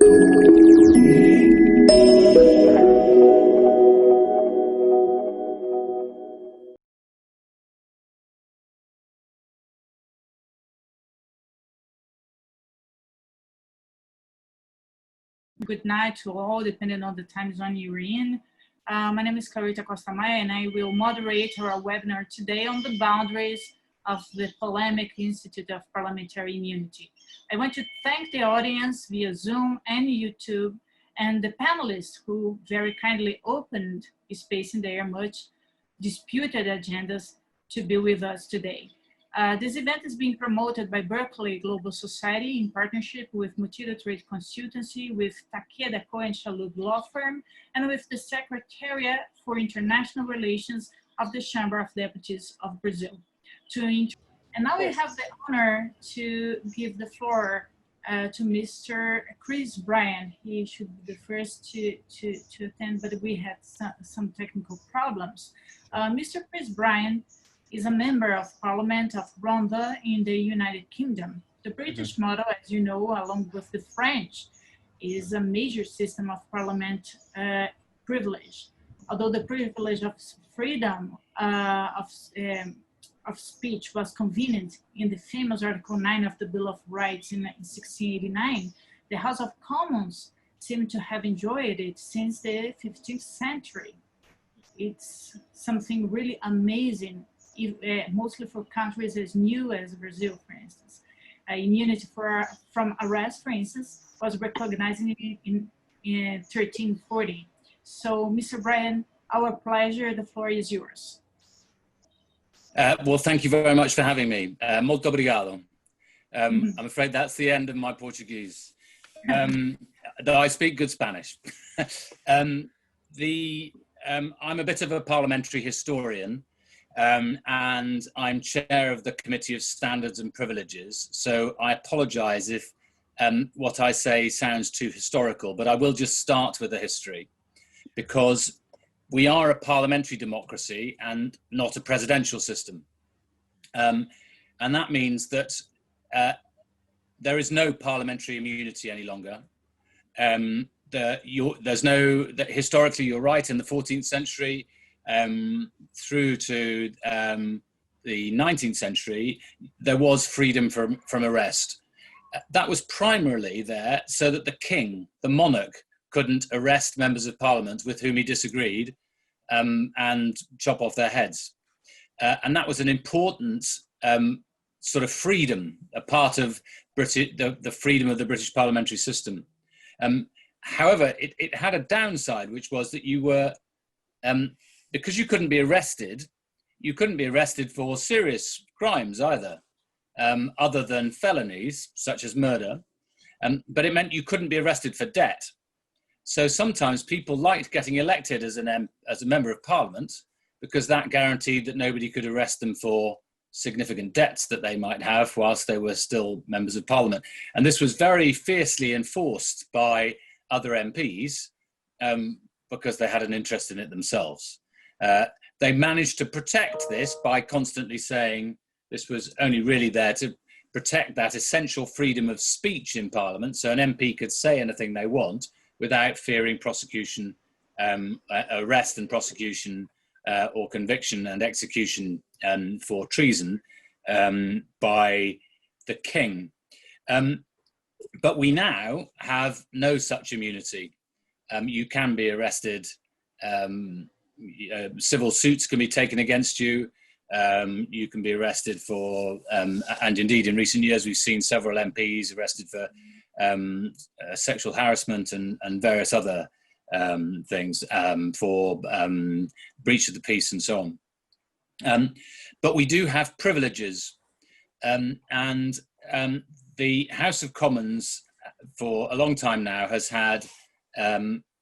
Good night to all, depending on the time zone you're in. My name is Clarita Costa Maia, and I will moderate our webinar today on the boundaries of the Polemic Institute of Parliamentary Immunity. I want to thank the audience via Zoom and YouTube, and the panelists who very kindly opened space in their much disputed agendas to be with us today. This event is being promoted by Berkeley Global Society in partnership with Motito Trade Consultancy, with Takeda Cohen Chalub Law Firm, and with the Secretariat for International Relations of the Chamber of Deputies of Brazil. And now we have the honor to give the floor to Mr. Chris Bryant. He should be the first to attend, but we had some technical problems. Mr. Chris Bryant is a member of Parliament of Ronda in the United Kingdom. The British model, as you know, along with the French, is a major system of parliament privilege. Although the privilege of freedom of speech was convenient in the famous Article 9 of the Bill of Rights in 1689, the House of Commons seemed to have enjoyed it since the 15th century. It's something really amazing, mostly for countries as new as Brazil, for instance. Immunity from arrest, for instance, was recognized in 1340. So, Mr. Bryant, our pleasure, the floor is yours. Well, thank you very much for having me. Muito obrigado. I'm afraid that's the end of my Portuguese, though I speak good Spanish. I'm a bit of a parliamentary historian, and I'm chair of the Committee of Standards and Privileges. So I apologize if what I say sounds too historical, but I will just start with the history, because we are a parliamentary democracy and not a presidential system. And that means that there is no parliamentary immunity any longer. Historically, you're right, in the 14th century, through to the 19th century, there was freedom from arrest. That was primarily there so that the king, the monarch, couldn't arrest members of parliament with whom he disagreed and chop off their heads. And that was an important sort of freedom, a part of the freedom of the British parliamentary system. However, it had a downside, which was that you were, because you couldn't be arrested for serious crimes either, other than felonies, such as murder, but it meant you couldn't be arrested for debt. So sometimes people liked getting elected as a member of parliament, because that guaranteed that nobody could arrest them for significant debts that they might have whilst they were still members of parliament. And this was very fiercely enforced by other MPs because they had an interest in it themselves. They managed to protect this by constantly saying this was only really there to protect that essential freedom of speech in parliament, so an MP could say anything they want without fearing prosecution, arrest and prosecution, or conviction and execution for treason by the king. But we now have no such immunity. You can be arrested, civil suits can be taken against you, you can be arrested for, and indeed in recent years we've seen several MPs arrested for sexual harassment and various other things, for breach of the peace and so on. But we do have privileges, and the House of Commons for a long time now has had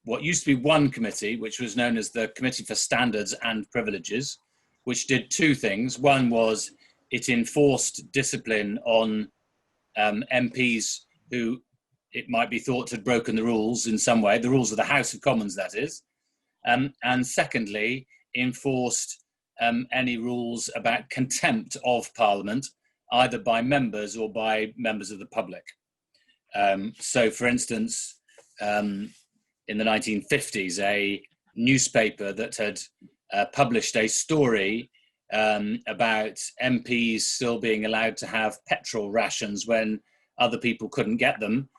what used to be one committee, which was known as the Committee for Standards and Privileges, which did two things. One was it enforced discipline on MPs who it might be thought had broken the rules in some way, the rules of the House of Commons, that is. And secondly, enforced any rules about contempt of Parliament, either by members or by members of the public. So, for instance, in the 1950s, a newspaper that had published a story about MPs still being allowed to have petrol rations when other people couldn't get them,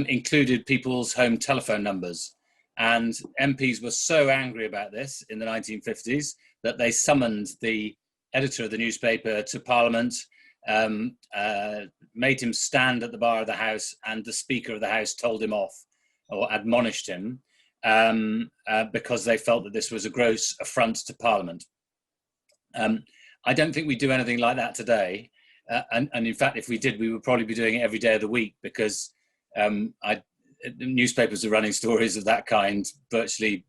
included people's home telephone numbers. And MPs were so angry about this in the 1950s that they summoned the editor of the newspaper to Parliament, made him stand at the bar of the House, and the Speaker of the House told him off or admonished him because they felt that this was a gross affront to Parliament. I don't think we do anything like that today. And in fact, if we did, we would probably be doing it every day of the week, because newspapers are running stories of that kind virtually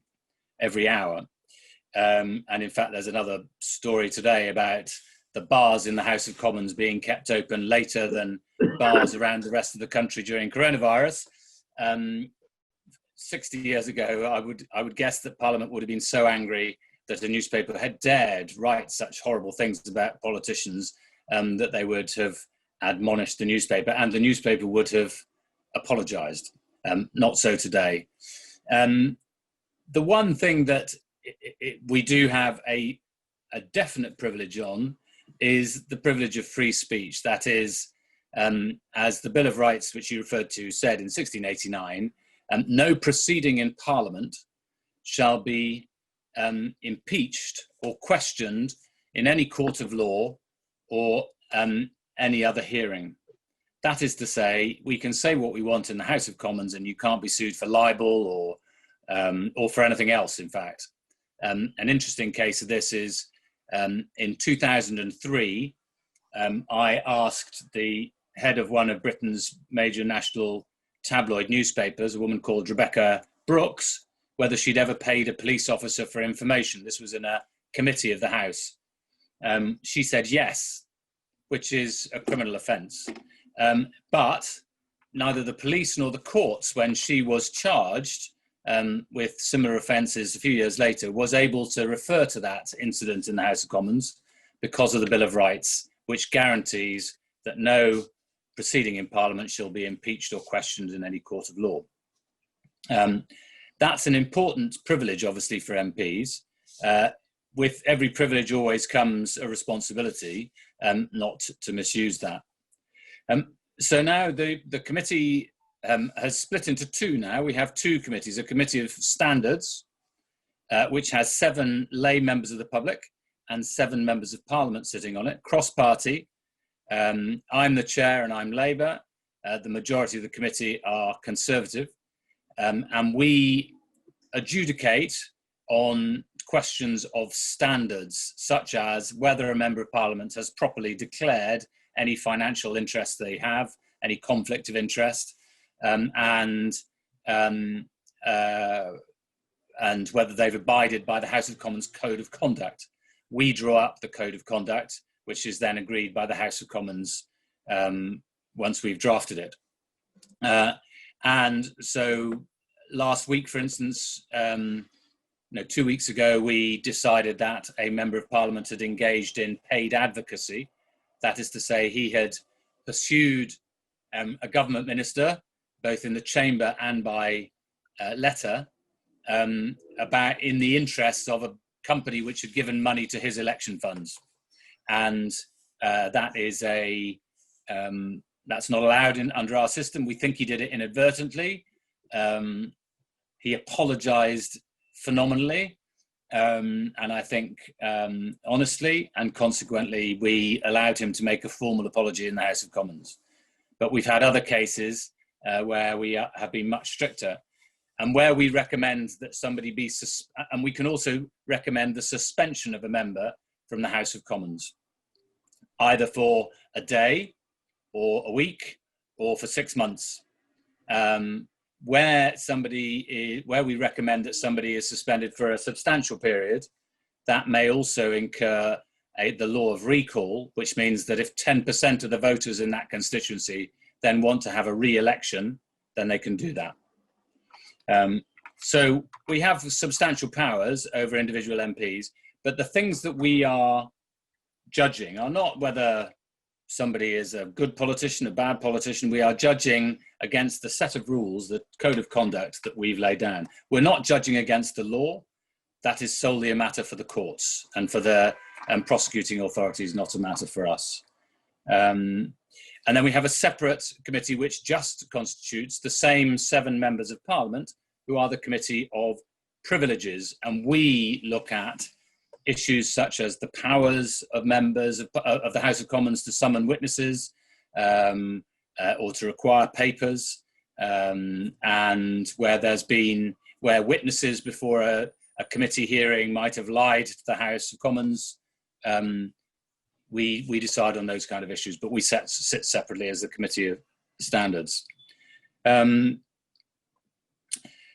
every hour. And in fact, there's another story today about the bars in the House of Commons being kept open later than bars around the rest of the country during coronavirus. 60 years ago, I would guess that Parliament would have been so angry that a newspaper had dared write such horrible things about politicians that they would have admonished the newspaper, and the newspaper would have apologized. Not so today. The one thing that we do have a definite privilege on is the privilege of free speech. That is, as the Bill of Rights, which you referred to, said in 1689, no proceeding in Parliament shall be impeached or questioned in any court of law or any other hearing. That is to say, we can say what we want in the House of Commons, and you can't be sued for libel or for anything else, in fact. An interesting case of this is in 2003, I asked the head of one of Britain's major national tabloid newspapers, a woman called Rebecca Brooks, whether she'd ever paid a police officer for information. This was in a committee of the House. She said yes, which is a criminal offence. But neither the police nor the courts, when she was charged with similar offences a few years later, was able to refer to that incident in the House of Commons because of the Bill of Rights, which guarantees that no proceeding in Parliament shall be impeached or questioned in any court of law. That's an important privilege, obviously, for MPs. With every privilege always comes a responsibility not to misuse that. So now the committee has split into two now. We have two committees, a committee of standards, which has 7 lay members of the public and 7 members of Parliament sitting on it, cross-party. I'm the chair and I'm Labour. The majority of the committee are Conservative. And we adjudicate on questions of standards, such as whether a member of Parliament has properly declared any financial interest they have, any conflict of interest, and whether they've abided by the House of Commons Code of Conduct. We draw up the Code of Conduct, which is then agreed by the House of Commons once we've drafted it. And so last week, for instance, 2 weeks ago, we decided that a member of Parliament had engaged in paid advocacy. That is to say, he had pursued a government minister, both in the chamber and by letter, about in the interests of a company which had given money to his election funds. And that is that's not allowed under our system. We think he did it inadvertently. He apologized phenomenally, and I think honestly, and consequently we allowed him to make a formal apology in the House of Commons. But we've had other cases where we have been much stricter, and where we recommend that somebody be and we can also recommend the suspension of a member from the House of Commons, either for a day or a week or for 6 months. Where we recommend that somebody is suspended for a substantial period, that may also incur the law of recall, which means that if 10% of the voters in that constituency then want to have a re-election, then they can do that. So we have substantial powers over individual MPs, but the things that we are judging are not whether somebody is a good politician, a bad politician. We are judging against the set of rules, the code of conduct that we've laid down. We're not judging against the law. That is solely a matter for the courts and for the prosecuting authorities, not a matter for us. And then we have a separate committee which just constitutes the same 7 members of Parliament, who are the Committee of Privileges. And we look at issues such as the powers of members of the House of Commons to summon witnesses or to require papers, and where witnesses before a committee hearing might have lied to the House of Commons. We decide on those kind of issues, but we sit separately as the Committee of Standards.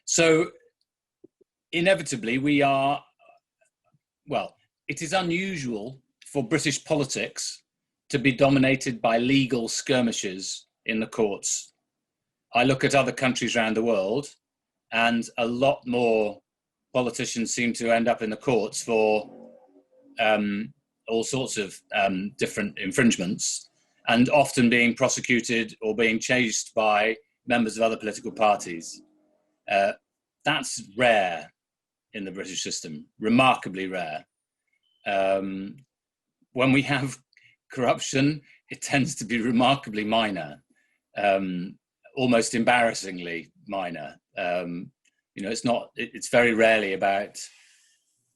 So inevitably it is unusual for British politics to be dominated by legal skirmishes in the courts. I look at other countries around the world, and a lot more politicians seem to end up in the courts for all sorts of different infringements, and often being prosecuted or being chased by members of other political parties. That's rare in the British system, remarkably rare. When we have corruption, it tends to be remarkably minor, almost embarrassingly minor. It's very rarely about,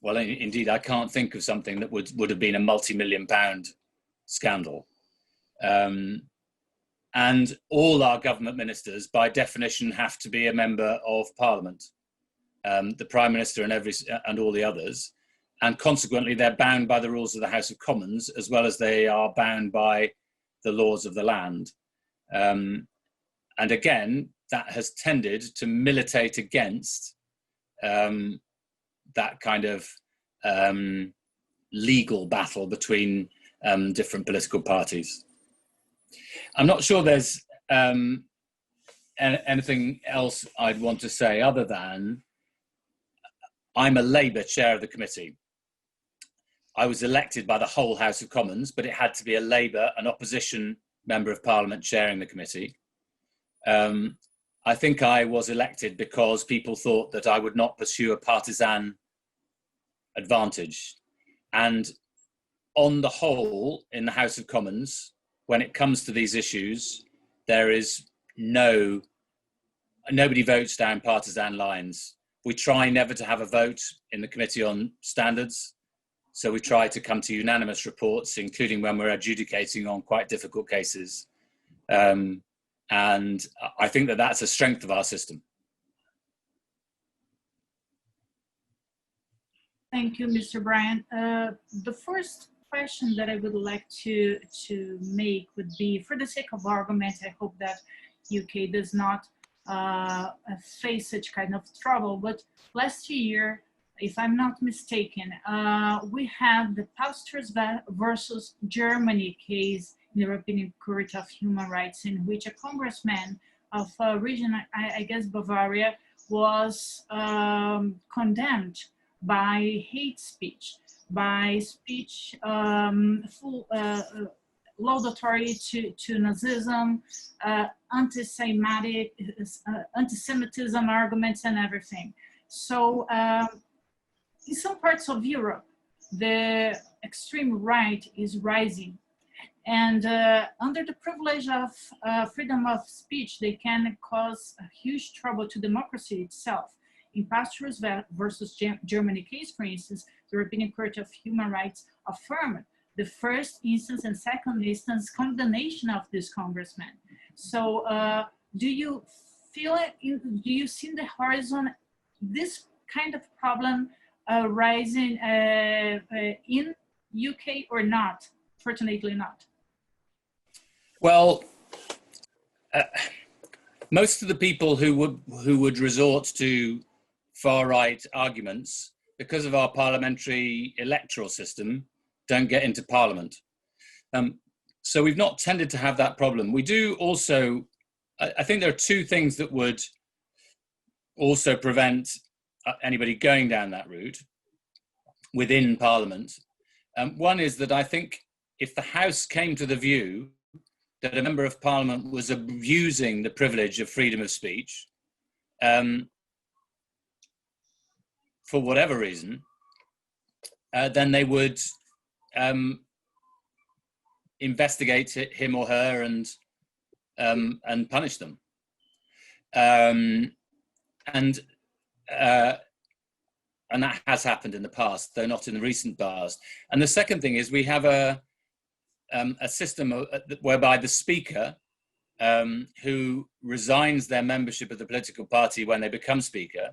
well, indeed, I can't think of something that would have been a multi-million-pound scandal. And all our government ministers, by definition, have to be a member of Parliament, the Prime Minister and all the others. And consequently, they're bound by the rules of the House of Commons, as well as they are bound by the laws of the land. And again, that has tended to militate against that kind of legal battle between different political parties. I'm not sure there's anything else I'd want to say other than I'm a Labour chair of the committee. I was elected by the whole House of Commons, but it had to be a Labour, an opposition member of Parliament chairing the committee. I think I was elected because people thought that I would not pursue a partisan advantage. And on the whole, in the House of Commons, when it comes to these issues, there is nobody votes down partisan lines. We try never to have a vote in the Committee on Standards. So we try to come to unanimous reports, including when we're adjudicating on quite difficult cases. And I think that that's a strength of our system. Thank you, Mr. Bryant. The first question that I would like to make would be, for the sake of argument, I hope that UK does not face such kind of trouble, but last year, if I'm not mistaken, we had the Pastors versus Germany case in the European Court of Human Rights, in which a congressman of a region, I guess Bavaria, was condemned by hate speech, by speech laudatory to Nazism, anti-Semitism arguments and everything. So in some parts of Europe, the extreme right is rising. And under the privilege of freedom of speech, they can cause a huge trouble to democracy itself. In Pastors versus Germany case, for instance, the European Court of Human Rights affirmed the first instance and second instance condemnation of this congressman. So do you feel it, do you see in the horizon this kind of problem rising in UK or not? Fortunately not. Well, most of the people who would resort to far-right arguments, because of our parliamentary electoral system, don't get into Parliament. So we've not tended to have that problem. We do also, I think there are two things that would also prevent anybody going down that route within Parliament. One is that I think if the House came to the view that a member of Parliament was abusing the privilege of freedom of speech, for whatever reason, then they would investigate him or her and punish them. And that has happened in the past, though not in the recent past. And the second thing is we have a system whereby the Speaker, who resigns their membership of the political party when they become Speaker,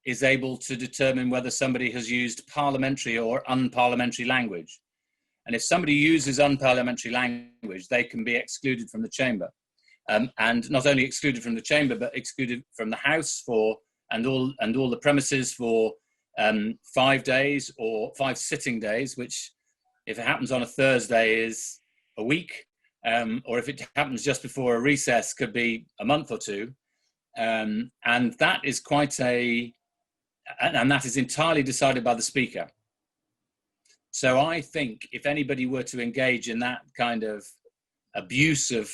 is able to determine whether somebody has used parliamentary or unparliamentary language. And if somebody uses unparliamentary language, they can be excluded from the chamber. And not only excluded from the chamber, but excluded from the House and all the premises for 5 days or 5 sitting days, which, if it happens on a Thursday, is a week, or if it happens just before a recess, could be a month or two. And that is and that is entirely decided by the Speaker. So I think if anybody were to engage in that kind of abuse of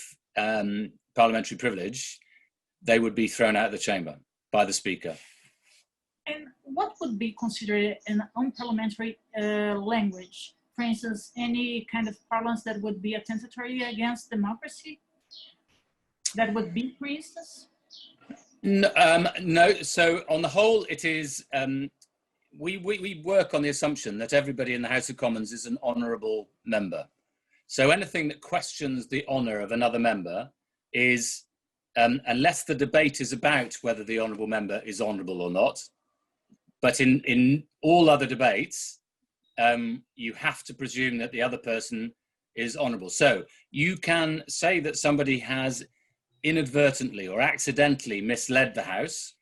parliamentary privilege, they would be thrown out of the chamber by the Speaker. And what would be considered an unparliamentary language? For instance, any kind of parlance that would be attentatory against democracy? That would be, for instance? No. So on the whole, it is, we work on the assumption that everybody in the House of Commons is an honourable member. So anything that questions the honour of another member is, unless the debate is about whether the honourable member is honourable or not, but in all other debates, you have to presume that the other person is honourable. So you can say that somebody has inadvertently or accidentally misled the House.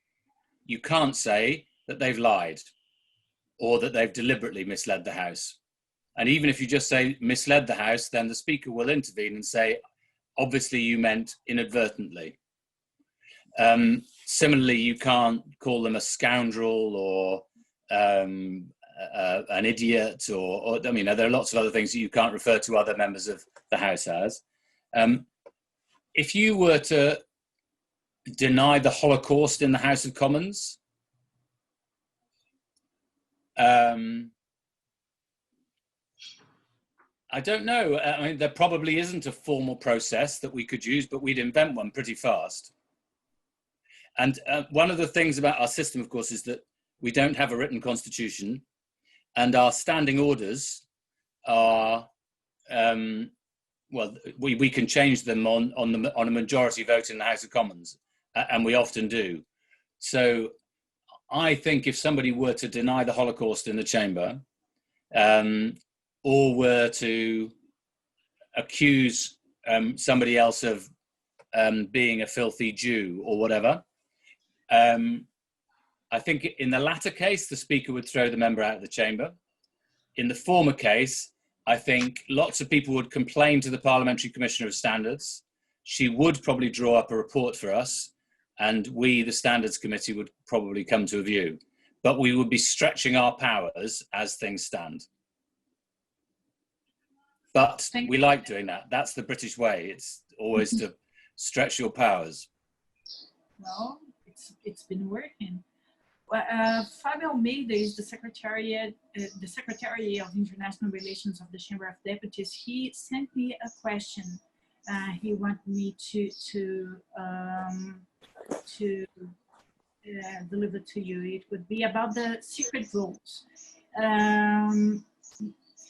You can't say that they've lied or that they've deliberately misled the House. And even if you just say misled the House, then the Speaker will intervene and say, obviously you meant inadvertently. Similarly, you can't call them a scoundrel or an idiot, or I mean, there are lots of other things that you can't refer to other members of the House as. If you were to deny the Holocaust in the House of Commons, I don't know. I mean, there probably isn't a formal process that we could use, but we'd invent one pretty fast. And one of the things about our system, of course, is that we don't have a written constitution, and our standing orders are, well, we can change them on a majority vote in the House of Commons, and we often do. So I think if somebody were to deny the Holocaust in the chamber, or were to accuse somebody else of being a filthy Jew or whatever, I think in the latter case, the Speaker would throw the member out of the chamber. In the former case, I think lots of people would complain to the Parliamentary Commissioner of Standards. She would probably draw up a report for us, and we, the Standards Committee, would probably come to a view. But we would be stretching our powers as things stand. But we like doing that. That's the British way. It's always to stretch your powers. Well, it's been working. Well, Fabio Almeida is the Secretary of International Relations of the Chamber of Deputies. He sent me a question. He wanted me to deliver to you. It would be about the secret votes.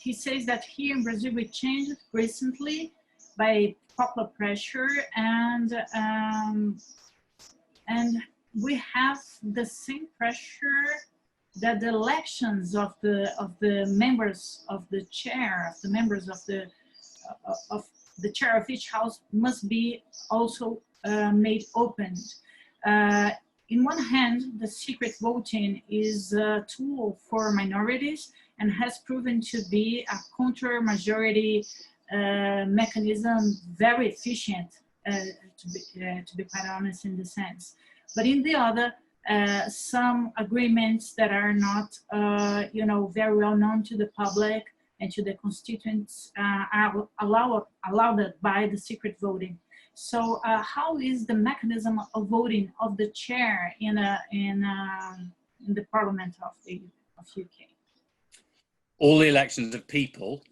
He says that here in Brazil we changed recently by popular pressure, and we have the same pressure that the elections of the members of the chair, of the members of the chair of each house must be also made open. In one hand, the secret voting is a tool for minorities and has proven to be a counter-majority mechanism, very efficient, to be quite honest in the sense. But in the other, some agreements that are not, very well known to the public and to the constituents are allowed by the secret voting. So how is the mechanism of voting of the chair in the Parliament of UK? All the elections of people,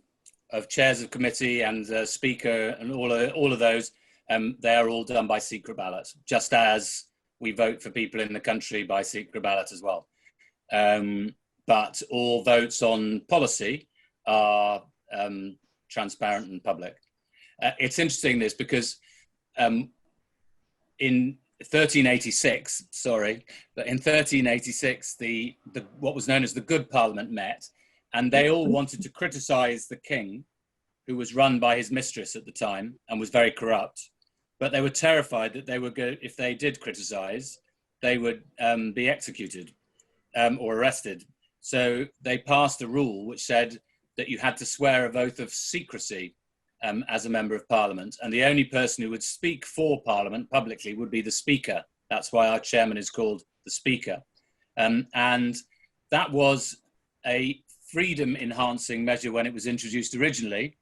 of chairs of committee and speaker and all of those, they are all done by secret ballot, just as we vote for people in the country by secret ballot as well. But all votes on policy are transparent and public. It's interesting this because in 1386, but in 1386, the what was known as the Good Parliament met, and they all wanted to criticize the king, who was run by his mistress at the time and was very corrupt. But they were terrified that they would go, if they did criticize, they would be executed or arrested. So they passed a rule which said that you had to swear a oath of secrecy as a member of Parliament. And the only person who would speak for Parliament publicly would be the Speaker. That's why our chairman is called the Speaker. And that was a freedom-enhancing measure when it was introduced originally.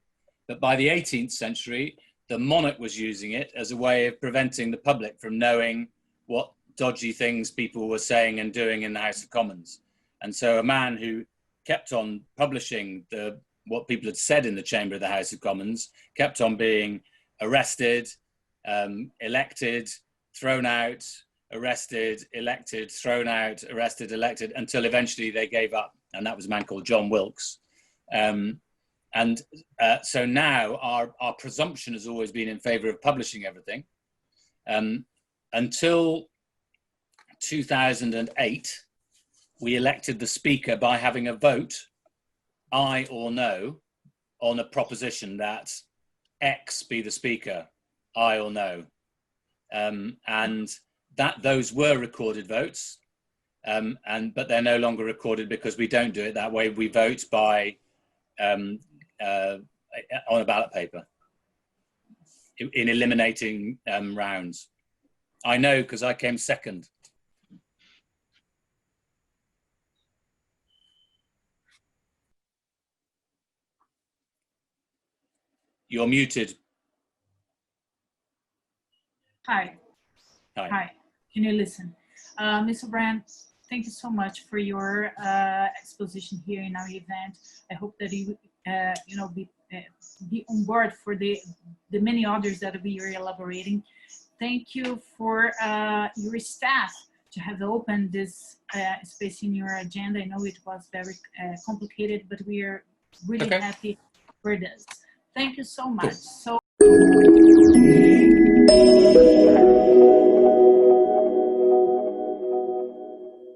But by the 18th century, the monarch was using it as a way of preventing the public from knowing what dodgy things people were saying and doing in the House of Commons. And so a man who kept on publishing what people had said in the chamber of the House of Commons kept on being arrested, elected, thrown out, arrested, elected, thrown out, arrested, elected, until eventually they gave up. And that was a man called John Wilkes. So now our presumption has always been in favor of publishing everything. Until 2008, we elected the Speaker by having a vote, aye or no, on a proposition that X be the Speaker, aye or no. And that those were recorded votes, but they're no longer recorded because we don't do it that way. We vote by on a ballot paper in eliminating rounds. I know because I came second. You're muted. Hi. Can you listen? Mr. Bryant, thank you so much for your exposition here in our event. I hope that you be on board for the many others that we are elaborating. Thank you for your staff to have opened this space in your agenda. I know it was very complicated, but we are really happy for this. Thank you so much. So